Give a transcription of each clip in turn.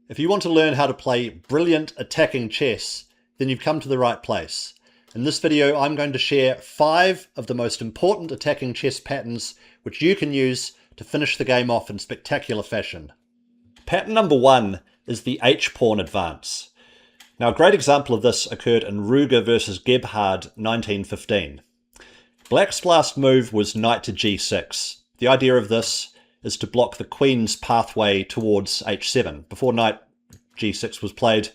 If you want to learn how to play brilliant attacking chess, then you've come to the right place. In this video, I'm going to share 5 of the most important attacking chess patterns which you can use to finish the game off in spectacular fashion. Pattern number 1 is the H-pawn advance. Now, a great example of this occurred in Ruger versus Gebhard 1915. Black's last move was knight to g6. The idea of this is to block the queen's pathway towards h7. Before knight g6 was played,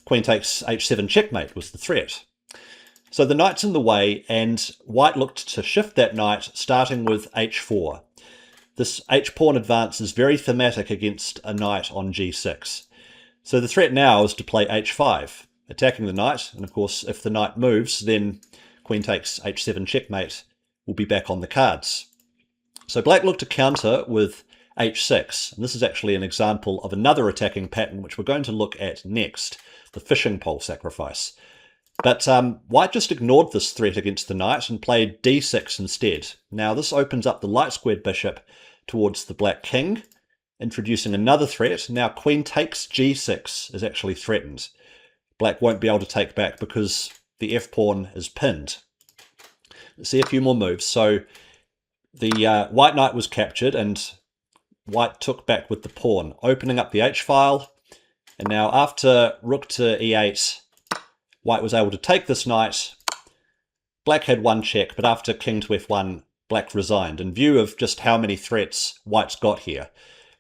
queen takes h7 checkmate was the threat. So the knight's in the way, and white looked to shift that knight, starting with h4. This h-pawn advance is very thematic against a knight on g6. So the threat now is to play h5, attacking the knight, and of course if the knight moves, then queen takes h7 checkmate will be back on the cards. So black looked to counter with h6, and this is actually an example of another attacking pattern which we're going to look at next, the fishing pole sacrifice. But white just ignored this threat against the knight and played d6 instead. Now this opens up the light squared bishop towards the black king, introducing another threat. Now queen takes g6 is actually threatened. Black won't be able to take back because the f-pawn is pinned. Let's see a few more moves. So the white knight was captured and white took back with the pawn, opening up the h-file. And now after rook to e8, white was able to take this knight. Black had one check, but after king to f1, black resigned. In view of just how many threats white's got here,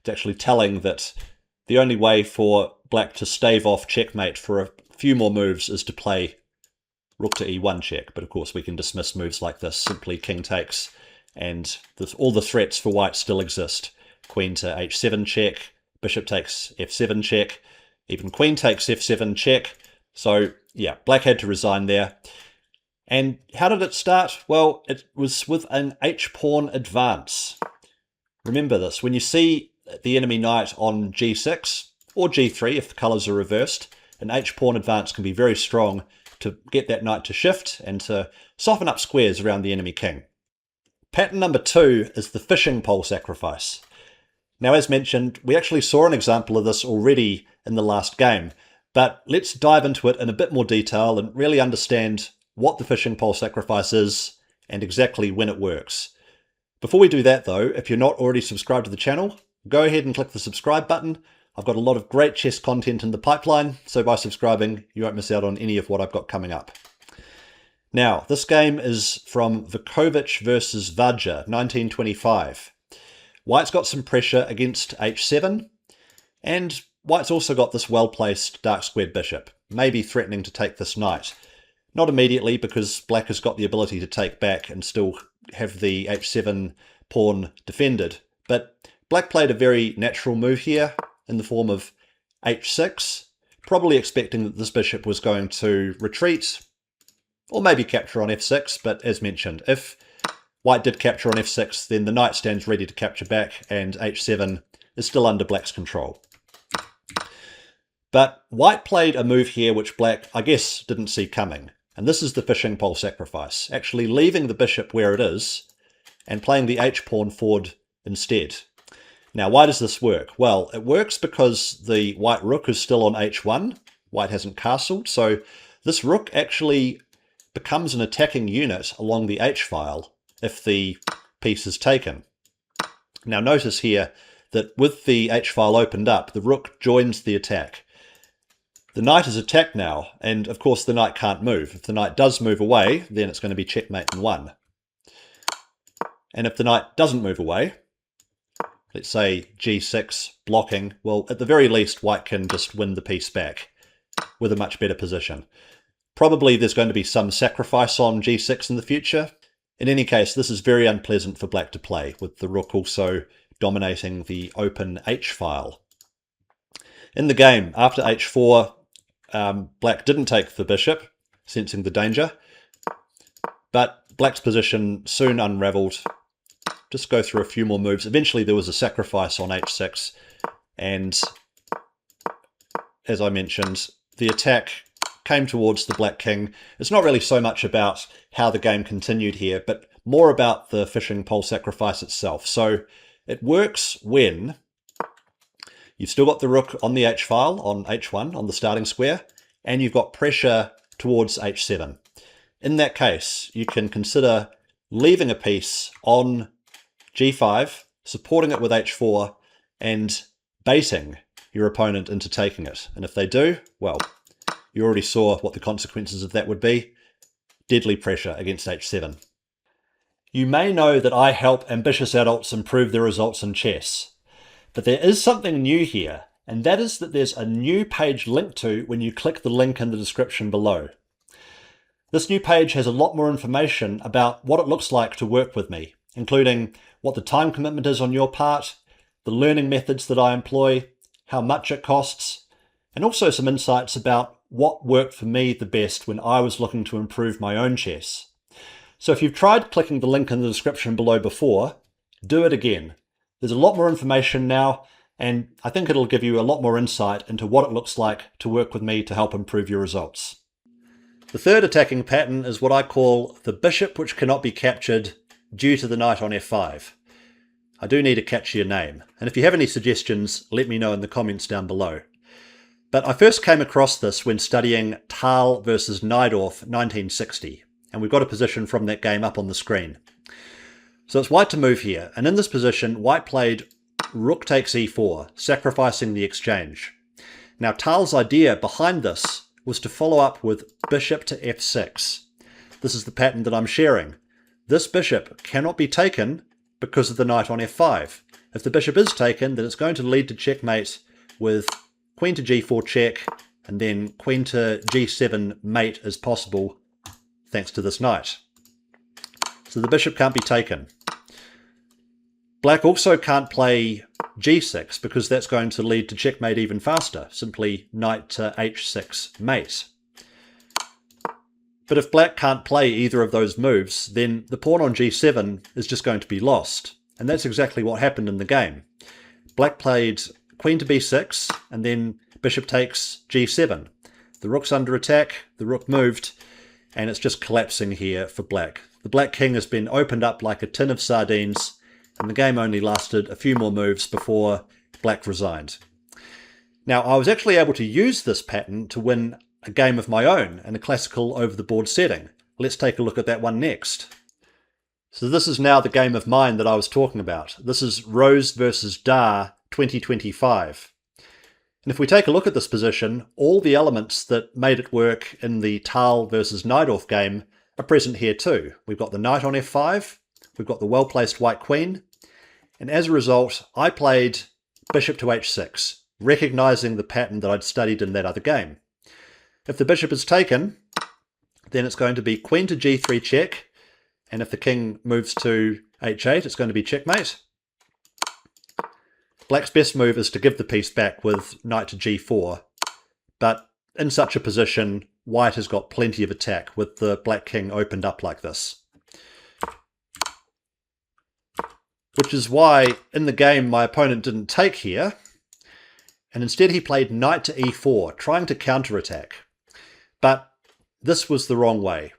it's actually telling that the only way for black to stave off checkmate for a few more moves is to play rook to e1 check. But of course we can dismiss moves like this, simply king takes, and all the threats for white still exist. Queen to h7 check, bishop takes f7 check, even queen takes f7 check. So yeah, black had to resign there. And how did it start? Well, it was with an h-pawn advance. Remember this, when you see the enemy knight on g6 or g3 if the colours are reversed, an h-pawn advance can be very strong to get that knight to shift and to soften up squares around the enemy king. Pattern number 2 is the fishing pole sacrifice. Now, as mentioned, we actually saw an example of this already in the last game, but let's dive into it in a bit more detail and really understand what the fishing pole sacrifice is and exactly when it works. Before we do that though, if you're not already subscribed to the channel, go ahead and click the subscribe button. I've got a lot of great chess content in the pipeline, so by subscribing you won't miss out on any of what I've got coming up. Now, this game is from Vukovic versus Vajra, 1925. White's got some pressure against h7, and white's also got this well-placed dark squared bishop, maybe threatening to take this knight. Not immediately, because black has got the ability to take back and still have the h7 pawn defended. But black played a very natural move here in the form of h6, probably expecting that this bishop was going to retreat, or maybe capture on f6, but as mentioned, if white did capture on f6, then the knight stands ready to capture back, and h7 is still under black's control. But white played a move here which black, I guess, didn't see coming. And this is the fishing pole sacrifice, actually leaving the bishop where it is and playing the h-pawn forward instead. Now, why does this work? Well, it works because the white rook is still on h1. White hasn't castled, so this rook actually becomes an attacking unit along the h-file if the piece is taken. Now, notice here that with the h-file opened up, the rook joins the attack. The knight is attacked now, and of course the knight can't move. If the knight does move away, then it's going to be checkmate and 1. And if the knight doesn't move away, let's say g6 blocking, well, at the very least white can just win the piece back with a much better position. Probably there's going to be some sacrifice on g6 in the future. In any case, this is very unpleasant for black to play, with the rook also dominating the open h-file. In the game, after h4, black didn't take the bishop, sensing the danger, but black's position soon unravelled. Just go through a few more moves. Eventually there was a sacrifice on h6, and as I mentioned, the attack came towards the black king. It's not really so much about how the game continued here, but more about the fishing pole sacrifice itself. So it works when You've still got the rook on the h file, on h1, on the starting square, and you've got pressure towards h7. In that case, you can consider leaving a piece on g5, supporting it with h4, and baiting your opponent into taking it. And if they do, well, you already saw what the consequences of that would be. Deadly pressure against h7. You may know that I help ambitious adults improve their results in chess, but there is something new here, and that is that there's a new page linked to when you click the link in the description below. This new page has a lot more information about what it looks like to work with me, including what the time commitment is on your part, the learning methods that I employ, how much it costs, and also some insights about what worked for me the best when I was looking to improve my own chess. So if you've tried clicking the link in the description below before, do it again. There's a lot more information now, and I think it'll give you a lot more insight into what it looks like to work with me to help improve your results. The third attacking pattern is what I call the bishop which cannot be captured due to the knight on f5. I do need a catchier name, and if you have any suggestions, let me know in the comments down below. But I first came across this when studying Tal versus Najdorf 1960, and we've got a position from that game up on the screen. So it's white to move here, and in this position, white played rook takes e4, sacrificing the exchange. Now Tal's idea behind this was to follow up with bishop to f6. This is the pattern that I'm sharing. This bishop cannot be taken because of the knight on f5. If the bishop is taken, then it's going to lead to checkmate with queen to g4 check, and then queen to g7 mate is possible thanks to this knight. So the bishop can't be taken. Black also can't play g6 because that's going to lead to checkmate even faster, simply knight to h6 mate. But if black can't play either of those moves, then the pawn on g7 is just going to be lost. And that's exactly what happened in the game. Black played queen to b6, and then bishop takes g7. The rook's under attack, the rook moved, and it's just collapsing here for black. The black king has been opened up like a tin of sardines, and the game only lasted a few more moves before black resigned. Now, I was actually able to use this pattern to win a game of my own in a classical over-the-board setting. Let's take a look at that one next. So this is now the game of mine that I was talking about. This is Rose versus Dar 2025. And if we take a look at this position, all the elements that made it work in the Tal versus Najdorf game are present here too. We've got the knight on f5, we've got the well-placed white queen, and as a result, I played bishop to h6, recognizing the pattern that I'd studied in that other game. If the bishop is taken, then it's going to be queen to g3 check, and if the king moves to h8, it's going to be checkmate. Black's best move is to give the piece back with knight to g4, but in such a position, white has got plenty of attack with the black king opened up like this. Which is why in the game my opponent didn't take here, and instead he played knight to e4, trying to counterattack. But this was the wrong way.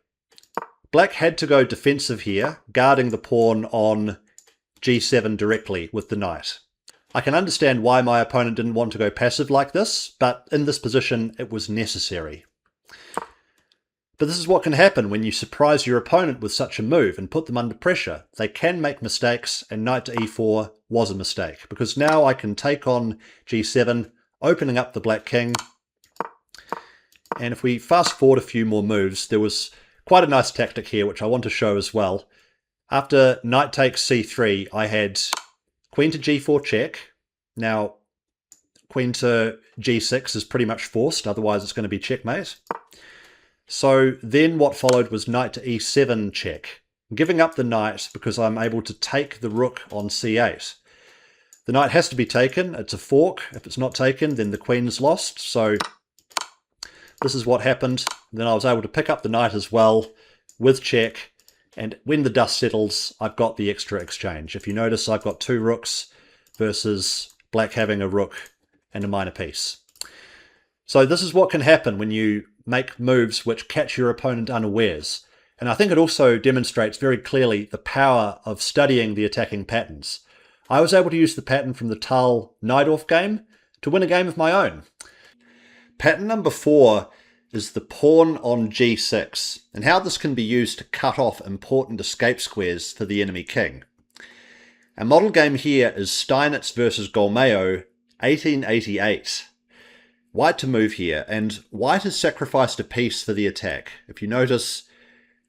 Black had to go defensive here, guarding the pawn on g7 directly with the knight. I can understand why my opponent didn't want to go passive like this, but in this position it was necessary. But this is what can happen when you surprise your opponent with such a move and put them under pressure. They can make mistakes, and knight to e4 was a mistake, because now I can take on g7, opening up the black king. And if we fast forward a few more moves, there was quite a nice tactic here, which I want to show as well. After knight takes c3, I had queen to g4 check. Now, queen to g6 is pretty much forced, otherwise it's going to be checkmate. So then what followed was knight to e7 check, giving up the knight because I'm able to take the rook on c8. The knight has to be taken, it's a fork. If it's not taken, then the queen's lost. So this is what happened. Then I was able to pick up the knight as well with check, and when the dust settles, I've got the extra exchange. If you notice, I've got two rooks versus black having a rook and a minor piece. So this is what can happen when you make moves which catch your opponent unawares. And I think it also demonstrates very clearly the power of studying the attacking patterns. I was able to use the pattern from the Tal Najdorf game, to win a game of my own. Pattern number 4 is the pawn on g6, and how this can be used to cut off important escape squares for the enemy king. Our model game here is Steinitz versus Golmeo, 1888. White to move here, and white has sacrificed a piece for the attack. If you notice,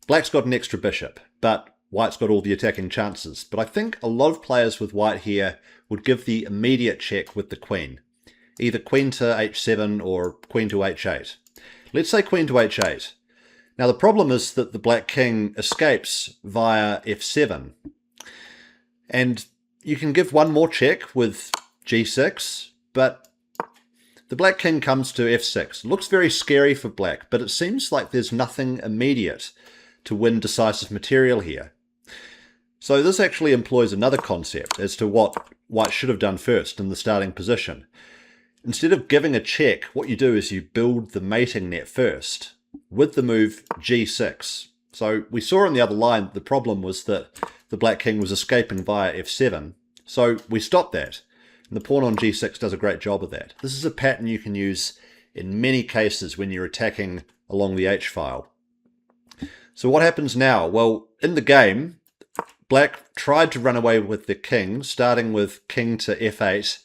black's got an extra bishop, but white's got all the attacking chances. But I think a lot of players with white here would give the immediate check with the queen. Either queen to h7 or queen to h8. Let's say queen to h8. Now the problem is that the black king escapes via f7. And you can give one more check with g6, but the black king comes to f6. It looks very scary for black, but it seems like there's nothing immediate to win decisive material here. So this actually employs another concept as to what white should have done first in the starting position. Instead of giving a check, what you do is you build the mating net first with the move g6. So we saw on the other line the problem was that the black king was escaping via f7. So we stopped that. And the pawn on g6 does a great job of that. This is a pattern you can use in many cases when you're attacking along the h-file. So what happens now? Well, in the game, black tried to run away with the king, starting with king to f8.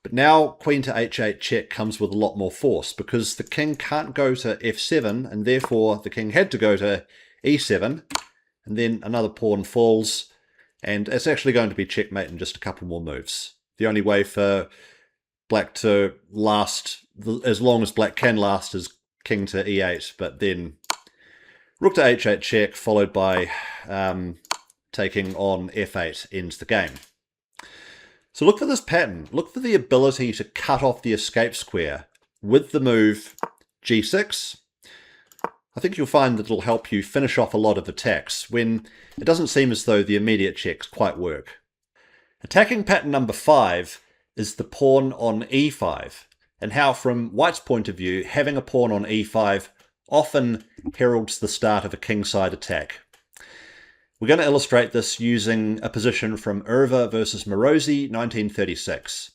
But now queen to h8 check comes with a lot more force because the king can't go to f7 and therefore the king had to go to e7 and then another pawn falls and it's actually going to be checkmate in just a couple more moves. The only way for black to last as long as black can last is king to e8, but then rook to h8 check followed by taking on f8 ends the game. So look for this pattern. Look for the ability to cut off the escape square with the move g6. I think you'll find that it'll help you finish off a lot of attacks when it doesn't seem as though the immediate checks quite work. Attacking pattern number 5 is the pawn on e5, and how from white's point of view, having a pawn on e5 often heralds the start of a kingside attack. We're going to illustrate this using a position from Urva versus Morosi, 1936.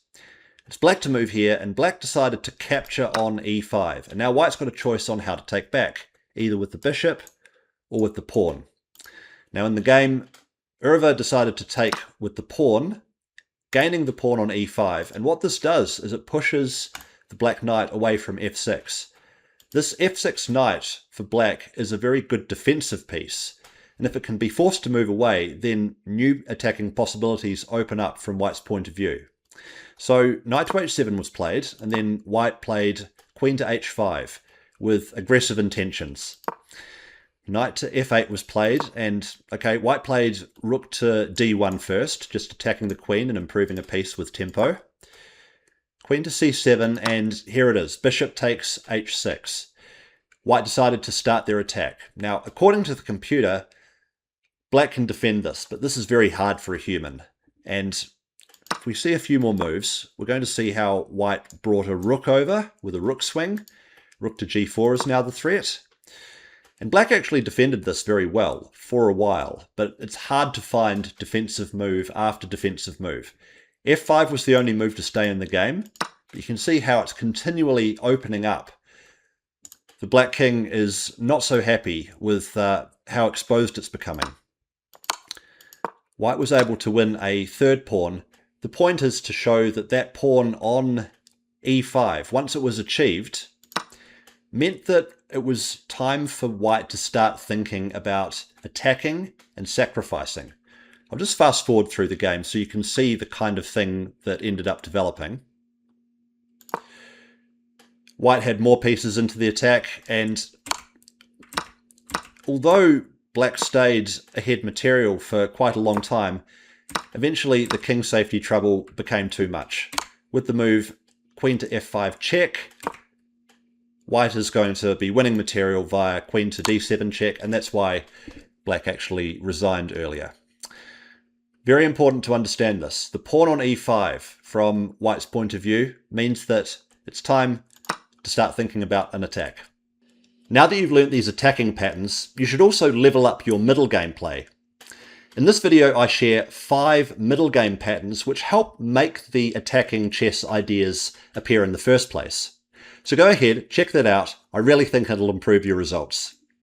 It's black to move here, and black decided to capture on e5. And now white's got a choice on how to take back, either with the bishop or with the pawn. Now in the game, Urva decided to take with the pawn, gaining the pawn on e5. And what this does is it pushes the black knight away from f6. This f6 knight for black is a very good defensive piece. And if it can be forced to move away, then new attacking possibilities open up from white's point of view. So knight to h7 was played, and then white played queen to h5 with aggressive intentions. Knight to f8 was played, and okay, white played rook to d1 first, just attacking the queen and improving a piece with tempo. Queen to c7, and here it is, bishop takes h6. White decided to start their attack. Now, according to the computer, black can defend this, but this is very hard for a human. And if we see a few more moves, we're going to see how white brought a rook over with a rook swing. Rook to g4 is now the threat. And black actually defended this very well for a while, but it's hard to find defensive move after defensive move. f5 was the only move to stay in the game, but you can see how it's continually opening up. The black king is not so happy with how exposed it's becoming. White was able to win a third pawn. The point is to show that that pawn on e5, once it was achieved, meant that it was time for white to start thinking about attacking and sacrificing. I'll just fast forward through the game so you can see the kind of thing that ended up developing. White had more pieces into the attack, and although black stayed ahead material for quite a long time, eventually the king's safety trouble became too much. With the move queen to f5 check, white is going to be winning material via queen to d7 check, and that's why black actually resigned earlier. Very important to understand this. The pawn on e5, from white's point of view, means that it's time to start thinking about an attack. Now that you've learnt these attacking patterns, you should also level up your middle gameplay. In this video, I share 5 middle game patterns which help make the attacking chess ideas appear in the first place. So go ahead, check that out. I really think it'll improve your results.